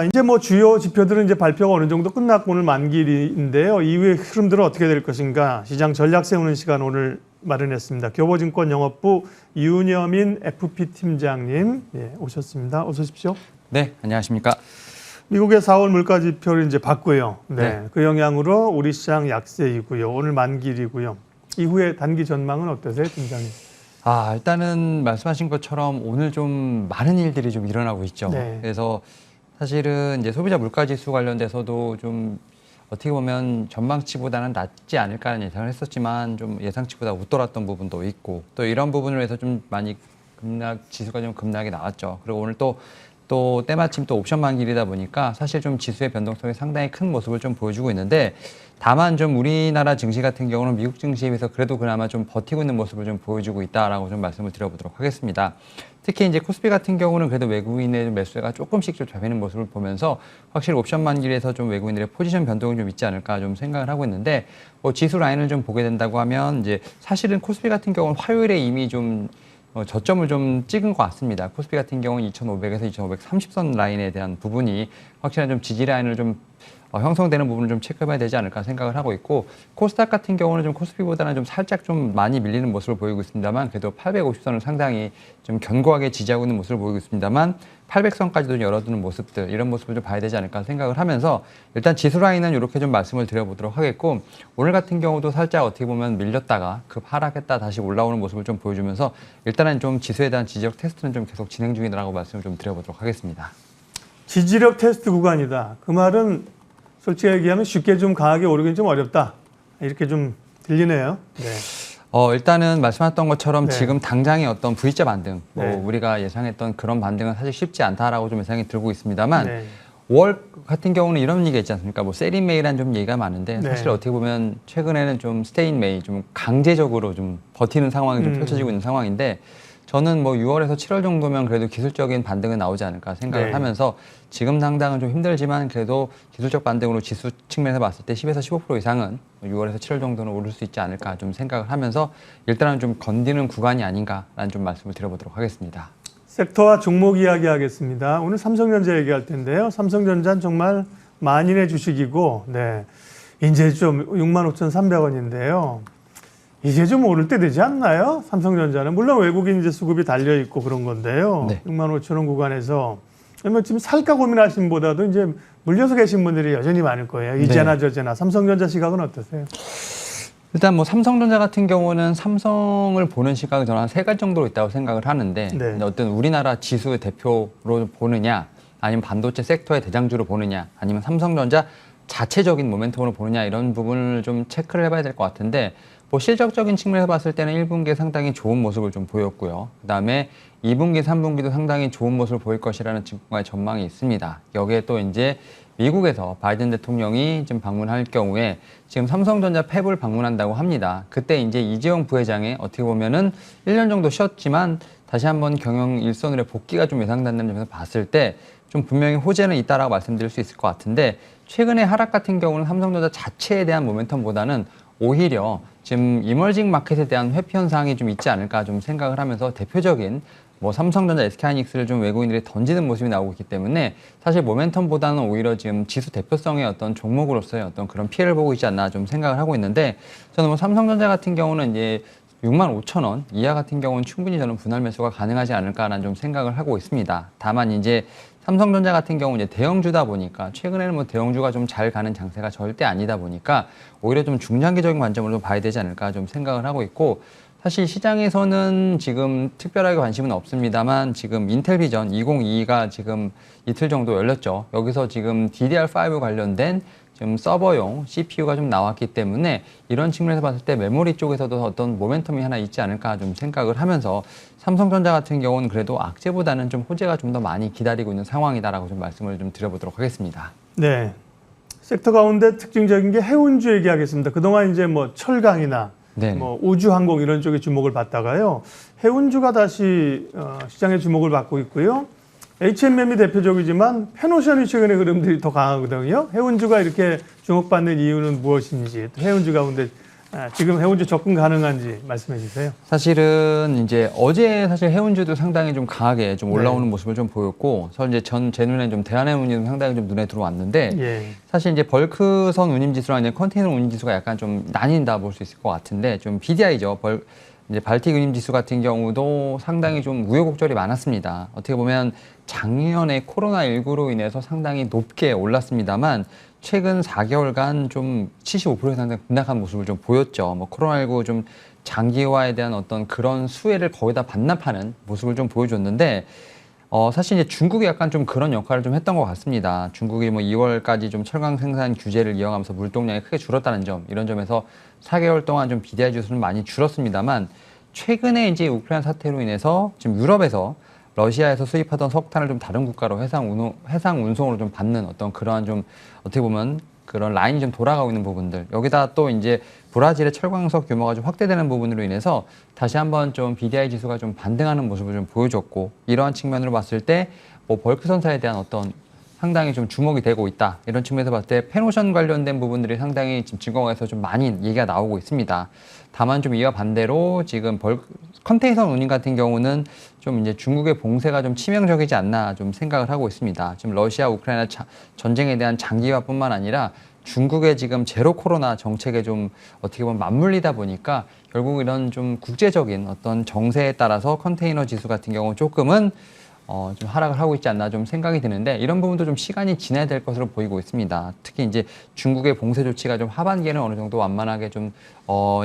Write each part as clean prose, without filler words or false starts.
이제 뭐 주요 지표들은 이제 발표가 어느 정도 끝났고 오늘 만기일인데요. 이후의 흐름들은 어떻게 될 것인가 시장 전략 세우는 시간 오늘 마련했습니다. 교보증권 영업부 이윤여민 FP 팀장님 오셨습니다. 어서 오십시오. 네, 안녕하십니까. 미국의 4월 물가 지표를 이제 봤고요. 네. 그 영향으로 우리 시장 약세이고요. 오늘 만기일이고요. 이후에 단기 전망은 어떠세요, 팀장님? 일단은 말씀하신 것처럼 오늘 좀 많은 일들이 좀 일어나고 있죠. 네. 그래서 사실은 이제 소비자 물가지수 관련돼서도 좀 어떻게 보면 전망치보다는 낮지 않을까라는 예상을 했었지만 좀 예상치보다 웃돌았던 부분도 있고 또 이런 부분을 해서 좀 많이 지수가 좀 급락이 나왔죠. 그리고 오늘 또 때마침 또 옵션 만기일이다 보니까 사실 좀 지수의 변동성이 상당히 큰 모습을 좀 보여주고 있는데 다만 좀 우리나라 증시 같은 경우는 미국 증시에 비해서 그래도 그나마 좀 버티고 있는 모습을 좀 보여주고 있다라고 좀 말씀을 드려보도록 하겠습니다. 특히 이제 코스피 같은 경우는 그래도 외국인의 매수가 조금씩 좀 잡히는 모습을 보면서 확실히 옵션 만기일에서 좀 외국인들의 포지션 변동이 좀 있지 않을까 좀 생각을 하고 있는데 뭐 지수 라인을 좀 보게 된다고 하면 이제 사실은 코스피 같은 경우는 화요일에 이미 좀 저점을 좀 찍은 것 같습니다. 코스피 같은 경우는 2,500에서 2,530선 라인에 대한 부분이 확실한 좀 지지 라인을 좀 형성되는 부분을 좀 체크해봐야 되지 않을까 생각을 하고 있고 코스닥 같은 경우는 좀 코스피보다는 좀 살짝 좀 많이 밀리는 모습을 보이고 있습니다만 그래도 850선을 상당히 좀 견고하게 지지하고 있는 모습을 보이고 있습니다만 800선까지도 열어두는 모습들 이런 모습을 좀 봐야 되지 않을까 생각을 하면서 일단 지수 라인은 이렇게 좀 말씀을 드려보도록 하겠고 오늘 같은 경우도 살짝 어떻게 보면 밀렸다가 급 하락했다 다시 올라오는 모습을 좀 보여주면서 일단은 좀 지수에 대한 지지력 테스트는 좀 계속 진행 중이라고 말씀을 좀 드려보도록 하겠습니다. 지지력 테스트 구간이다. 그 말은 솔직히 얘기하면 쉽게 좀 강하게 오르긴 좀 어렵다. 이렇게 좀 들리네요. 네. 일단은 말씀하셨던 것처럼 네. 지금 당장의 어떤 V자 반등, 네. 우리가 예상했던 그런 반등은 사실 쉽지 않다라고 좀 예상이 들고 있습니다만 네. 5월 같은 경우는 이런 얘기가 있지 않습니까? 뭐 세린 메이라는 좀 얘기가 많은데 네. 사실 어떻게 보면 최근에는 좀 스테인 메이, 좀 강제적으로 좀 버티는 상황이 좀 펼쳐지고 있는 상황인데 저는 뭐 6월에서 7월 정도면 그래도 기술적인 반등은 나오지 않을까 생각을 네. 하면서 지금 당장은 좀 힘들지만 그래도 기술적 반등으로 지수 측면에서 봤을 때 10에서 15% 이상은 6월에서 7월 정도는 오를 수 있지 않을까 좀 생각을 하면서 일단은 좀 건디는 구간이 아닌가라는 좀 말씀을 드려보도록 하겠습니다. 섹터와 종목 이야기하겠습니다. 오늘 삼성전자 얘기할 텐데요. 삼성전자는 정말 만인의 주식이고, 이제 좀 65,300원인데요. 이제 좀 오를 때 되지 않나요? 삼성전자는. 물론 외국인 이제 수급이 달려있고 그런 건데요. 네. 65,000원 구간에서. 그러면 지금 살까 고민하신 보다도 이제 물려서 계신 분들이 여전히 많을 거예요. 이제나 저제나. 삼성전자 시각은 어떠세요? 일단 뭐 삼성전자 같은 경우는 삼성을 보는 시각이 저는 한 3가지 정도로 있다고 생각을 하는데 네. 어떤 우리나라 지수의 대표로 보느냐 아니면 반도체 섹터의 대장주로 보느냐 아니면 삼성전자 자체적인 모멘텀으로 보느냐 이런 부분을 좀 체크를 해봐야 될 것 같은데 뭐 실적적인 측면에서 봤을 때는 1분기에 상당히 좋은 모습을 좀 보였고요. 그다음에 2분기, 3분기도 상당히 좋은 모습을 보일 것이라는 증권의 전망이 있습니다. 여기에 또 이제 미국에서 바이든 대통령이 좀 방문할 경우에 지금 삼성전자 팹을 방문한다고 합니다. 그때 이제 이재용 부회장의 어떻게 보면은 1년 정도 쉬었지만 다시 한번 경영 일선으로의 복귀가 좀 예상된다는 점에서 봤을 때 좀 분명히 호재는 있다라고 말씀드릴 수 있을 것 같은데 최근의 하락 같은 경우는 삼성전자 자체에 대한 모멘텀보다는 오히려 지금 이머징 마켓에 대한 회피 현상이 좀 있지 않을까 좀 생각을 하면서 대표적인 뭐 삼성전자, SK하이닉스를 좀 외국인들이 던지는 모습이 나오고 있기 때문에 사실 모멘텀보다는 오히려 지금 지수 대표성의 어떤 종목으로서의 어떤 그런 피해를 보고 있지 않나 좀 생각을 하고 있는데 저는 뭐 삼성전자 같은 경우는 이제 65,000원 이하 같은 경우는 충분히 저는 분할 매수가 가능하지 않을까라는 좀 생각을 하고 있습니다. 다만 이제 삼성전자 같은 경우는 이제 대형주다 보니까 최근에는 뭐 대형주가 좀 잘 가는 장세가 절대 아니다 보니까 오히려 좀 중장기적인 관점으로 봐야 되지 않을까 좀 생각을 하고 있고 사실 시장에서는 지금 특별하게 관심은 없습니다만 지금 인텔비전 2022가 지금 이틀 정도 열렸죠. 여기서 지금 DDR5 관련된 지금 서버용 CPU가 좀 나왔기 때문에 이런 측면에서 봤을 때 메모리 쪽에서도 어떤 모멘텀이 하나 있지 않을까 좀 생각을 하면서 삼성전자 같은 경우는 그래도 악재보다는 좀 호재가 좀 더 많이 기다리고 있는 상황이다라고 좀 말씀을 좀 드려보도록 하겠습니다. 네. 섹터 가운데 특징적인 게 해운주 얘기하겠습니다. 그동안 이제 뭐 철강이나 뭐 우주항공 이런 쪽에 주목을 받다가요. 해운주가 다시 시장의 주목을 받고 있고요. H&M이 대표적이지만 펜오션이 최근에 흐름들이 더 강하거든요. 해운주가 이렇게 주목받는 이유는 무엇인지, 또 해운주 가운데 지금 해운주 접근 가능한지 말씀해 주세요. 사실은 이제 어제 사실 해운주도 상당히 좀 강하게 좀 올라오는 모습을 좀 보였고, 그래서 이제 제 눈에 좀 대한해운이 상당히 좀 눈에 들어왔는데, 예. 사실 이제 벌크선 운임지수랑 이제 컨테이너 운임지수가 약간 좀 나뉜다 볼 수 있을 것 같은데, 좀 BDI죠. 이제 발틱 운임지수 같은 경우도 상당히 좀 우여곡절이 많았습니다. 어떻게 보면 작년에 코로나19로 인해서 상당히 높게 올랐습니다만, 최근 4개월간 좀 75% 상당 급락한 모습을 좀 보였죠. 뭐 코로나19 좀 장기화에 대한 어떤 그런 수혜를 거의 다 반납하는 모습을 좀 보여줬는데, 사실 이제 중국이 약간 좀 그런 역할을 좀 했던 것 같습니다. 중국이 뭐 2월까지 좀 철강 생산 규제를 이어가면서 물동량이 크게 줄었다는 점, 이런 점에서 4개월 동안 좀 비대할 지수는 많이 줄었습니다만, 최근에 이제 우크라이나 사태로 인해서 지금 유럽에서 러시아에서 수입하던 석탄을 좀 다른 국가로 해상 운송으로 좀 받는 어떤 그러한 좀 어떻게 보면 그런 라인이 좀 돌아가고 있는 부분들, 여기다 또 이제 브라질의 철광석 규모가 좀 확대되는 부분으로 인해서 다시 한번 좀 BDI 지수가 좀 반등하는 모습을 좀 보여줬고, 이러한 측면으로 봤을 때 뭐 벌크 선사에 대한 어떤 상당히 좀 주목이 되고 있다, 이런 측면에서 봤을 때 펜오션 관련된 부분들이 상당히 지금 증권가에서 좀 많이 얘기가 나오고 있습니다. 다만 좀 이와 반대로 지금 컨테이너 운임 같은 경우는 좀 이제 중국의 봉쇄가 좀 치명적이지 않나 좀 생각을 하고 있습니다. 지금 러시아 우크라이나 전쟁에 대한 장기화뿐만 아니라 중국의 지금 제로 코로나 정책에 좀 어떻게 보면 맞물리다 보니까 결국 이런 좀 국제적인 어떤 정세에 따라서 컨테이너 지수 같은 경우는 조금은 좀 하락을 하고 있지 않나 좀 생각이 드는데, 이런 부분도 좀 시간이 지나야 될 것으로 보이고 있습니다. 특히 이제 중국의 봉쇄 조치가 좀 하반기에는 어느 정도 완만하게 좀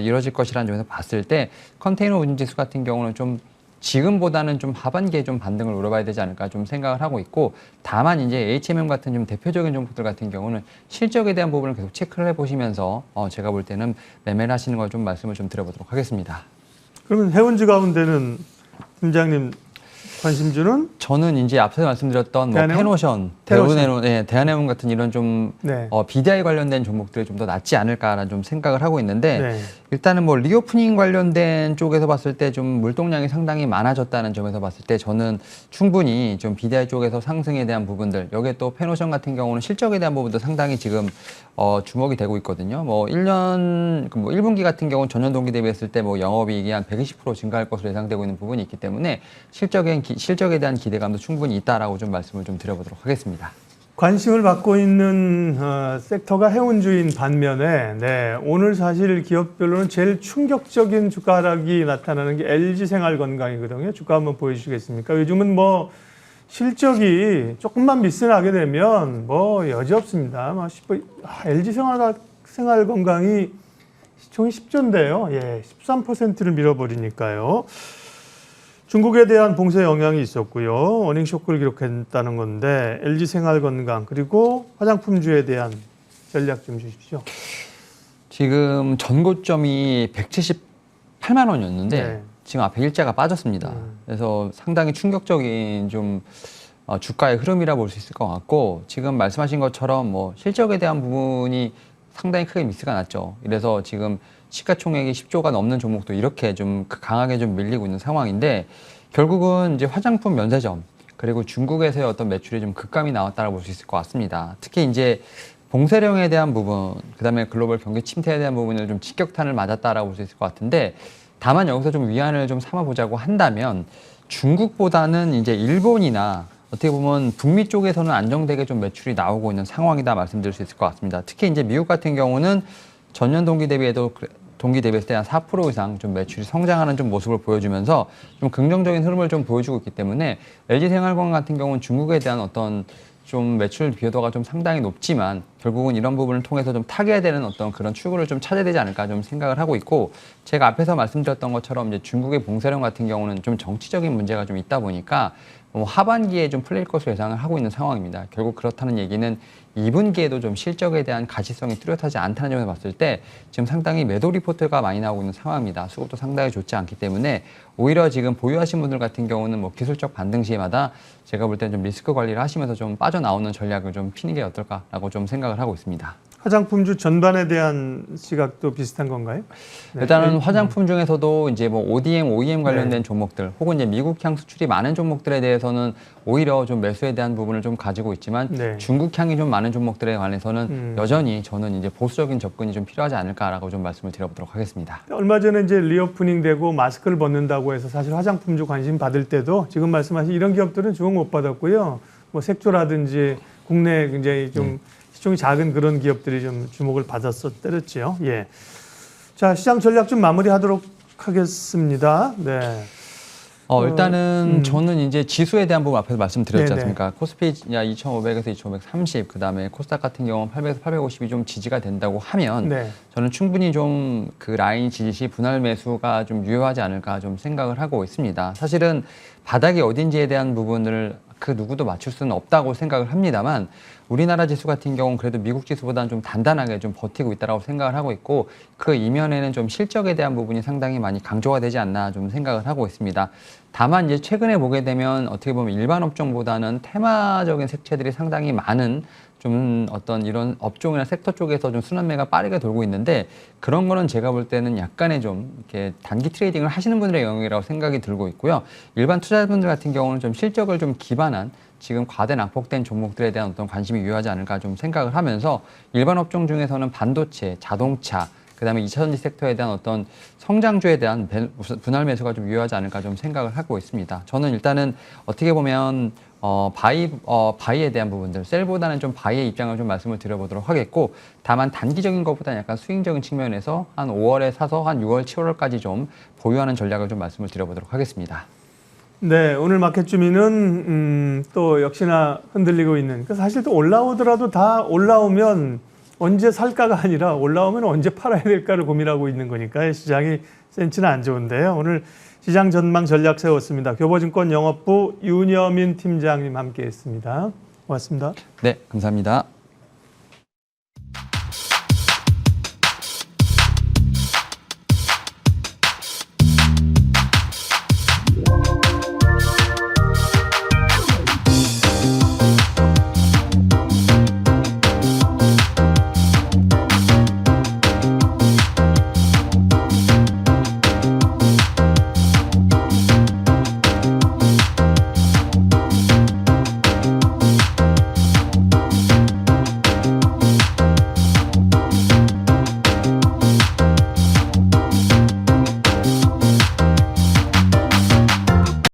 이루어질 것이라는 점에서 봤을 때 컨테이너 운임 지수 같은 경우는 좀 지금보다는 좀 하반기에 좀 반등을 노려봐야 되지 않을까 좀 생각을 하고 있고, 다만 이제 HMM 같은 좀 대표적인 종목들 같은 경우는 실적에 대한 부분을 계속 체크를 해보시면서 제가 볼 때는 매매를 하시는 걸 좀 말씀을 좀 드려보도록 하겠습니다. 그러면 해운주 가운데는 팀장님 관심주는? 저는 이제 앞서 말씀드렸던 뭐 펜오션, 대한해운 같은 이런 좀 BDI 관련된 종목들이 좀 더 낫지 않을까라는 좀 생각을 하고 있는데, 일단은 뭐 리오프닝 관련된 쪽에서 봤을 때 좀 물동량이 상당히 많아졌다는 점에서 봤을 때 저는 충분히 좀 BDI 쪽에서 상승에 대한 부분들, 여기에 또 펜오션 같은 경우는 실적에 대한 부분도 상당히 지금 주목이 되고 있거든요. 뭐 1분기 같은 경우는 전년 동기 대비했을 때 뭐 영업이익이 한 120% 증가할 것으로 예상되고 있는 부분이 있기 때문에 실적에 대한 기대감도 충분히 있다라고 좀 말씀을 좀 드려보도록 하겠습니다. 관심을 받고 있는 섹터가 해운주인 반면에 오늘 사실 기업별로는 제일 충격적인 주가 하락이 나타나는 게 LG생활건강이거든요. 주가 한번 보여주시겠습니까? 요즘은 뭐 실적이 조금만 미스나게 되면 뭐 여지없습니다. LG생활건강이 시총이 10조인데요. 예, 13%를 밀어버리니까요. 중국에 대한 봉쇄 영향이 있었고요. 어닝 쇼크를 기록했다는 건데, LG생활건강 그리고 화장품주에 대한 전략 좀 주십시오. 지금 전고점이 178만 원이었는데 지금 앞에 일자가 빠졌습니다. 그래서 상당히 충격적인 좀 주가의 흐름이라 볼 수 있을 것 같고, 지금 말씀하신 것처럼 뭐 실적에 대한 부분이 상당히 크게 미스가 났죠. 이래서 지금 시가총액이 10조가 넘는 종목도 이렇게 좀 강하게 좀 밀리고 있는 상황인데, 결국은 이제 화장품 면세점 그리고 중국에서의 어떤 매출이 좀 급감이 나왔다고 볼 수 있을 것 같습니다. 특히 이제 봉쇄령에 대한 부분, 그다음에 글로벌 경기 침체에 대한 부분을 좀 직격탄을 맞았다라고 볼 수 있을 것 같은데, 다만 여기서 좀 위안을 좀 삼아보자고 한다면 중국보다는 이제 일본이나 어떻게 보면 북미 쪽에서는 안정되게 좀 매출이 나오고 있는 상황이다 말씀드릴 수 있을 것 같습니다. 특히 이제 미국 같은 경우는 전년 동기 대비했을 때 한 4% 이상 좀 매출이 성장하는 좀 모습을 보여주면서 좀 긍정적인 흐름을 좀 보여주고 있기 때문에, LG생활건강 같은 경우는 중국에 대한 어떤 좀 매출 비교도가 좀 상당히 높지만 결국은 이런 부분을 통해서 좀 타개야 되는 어떤 그런 출구를 좀 찾아야 되지 않을까 좀 생각을 하고 있고, 제가 앞에서 말씀드렸던 것처럼 이제 중국의 봉쇄령 같은 경우는 좀 정치적인 문제가 좀 있다 보니까 하반기에 좀 풀릴 것으로 예상을 하고 있는 상황입니다. 결국 그렇다는 얘기는 2분기에도 좀 실적에 대한 가시성이 뚜렷하지 않다는 점에서 봤을 때 지금 상당히 매도 리포트가 많이 나오고 있는 상황입니다. 수급도 상당히 좋지 않기 때문에 오히려 지금 보유하신 분들 같은 경우는 뭐 기술적 반등 시에마다 제가 볼 때는 좀 리스크 관리를 하시면서 좀 빠져나오는 전략을 좀 피는 게 어떨까라고 좀 생각을 하고 있습니다. 화장품주 전반에 대한 시각도 비슷한 건가요? 네. 일단은 화장품 중에서도 이제 뭐 ODM, OEM 관련된 네. 종목들 혹은 이제 미국향 수출이 많은 종목들에 대해서는 오히려 좀 매수에 대한 부분을 좀 가지고 있지만 네. 중국향이 좀 많은 종목들에 관해서는 여전히 저는 이제 보수적인 접근이 좀 필요하지 않을까라고 좀 말씀을 드려보도록 하겠습니다. 얼마 전에 이제 리오프닝 되고 마스크를 벗는다고 해서 사실 화장품주 관심 받을 때도 지금 말씀하신 이런 기업들은 주목 못 받았고요. 뭐 색조라든지 국내 굉장히 좀 시총이 작은 그런 기업들이 좀 주목을 받았었더랬죠. 예. 자, 시장 전략 좀 마무리하도록 하겠습니다. 네. 일단은 저는 이제 지수에 대한 부분 앞에서 말씀드렸지 네네. 않습니까? 코스피 2,500에서 2,530, 그다음에 코스닥 같은 경우는 800에서 850이 좀 지지가 된다고 하면 네. 저는 충분히 좀 그 라인 지지 시 분할 매수가 좀 유효하지 않을까 좀 생각을 하고 있습니다. 사실은 바닥이 어딘지에 대한 부분을 그 누구도 맞출 수는 없다고 생각을 합니다만 우리나라 지수 같은 경우는 그래도 미국 지수보다는 좀 단단하게 좀 버티고 있다고 생각을 하고 있고 그 이면에는 좀 실적에 대한 부분이 상당히 많이 강조가 되지 않나 좀 생각을 하고 있습니다. 다만 이제 최근에 보게 되면 어떻게 보면 일반 업종보다는 테마적인 색채들이 상당히 많은 좀 어떤 이런 업종이나 섹터 쪽에서 좀 순환매가 빠르게 돌고 있는데 그런 거는 제가 볼 때는 약간의 좀 이렇게 단기 트레이딩을 하시는 분들의 영역이라고 생각이 들고 있고요. 일반 투자자분들 같은 경우는 좀 실적을 좀 기반한 지금 과대 낙폭된 종목들에 대한 어떤 관심이 유효하지 않을까 좀 생각을 하면서 일반 업종 중에서는 반도체, 자동차, 그다음에 2차전지 섹터에 대한 어떤 성장주에 대한 분할 매수가 좀 유효하지 않을까 좀 생각을 하고 있습니다. 저는 일단은 어떻게 보면 바이에 대한 부분들, 셀보다는 좀 바이의 입장을 좀 말씀을 드려보도록 하겠고, 다만 단기적인 것보다는 약간 스윙적인 측면에서 한 5월에 사서 한 6월, 7월까지 좀 보유하는 전략을 좀 말씀을 드려보도록 하겠습니다. 네, 오늘 마켓 주민은 또 역시나 흔들리고 있는. 사실 또 올라오더라도 다 올라오면 언제 살까가 아니라 올라오면 언제 팔아야 될까를 고민하고 있는 거니까 시장이 센치는 안 좋은데요. 오늘 시장 전망 전략 세웠습니다. 교보증권 영업부 윤여민 팀장님 함께했습니다. 고맙습니다. 네, 감사합니다.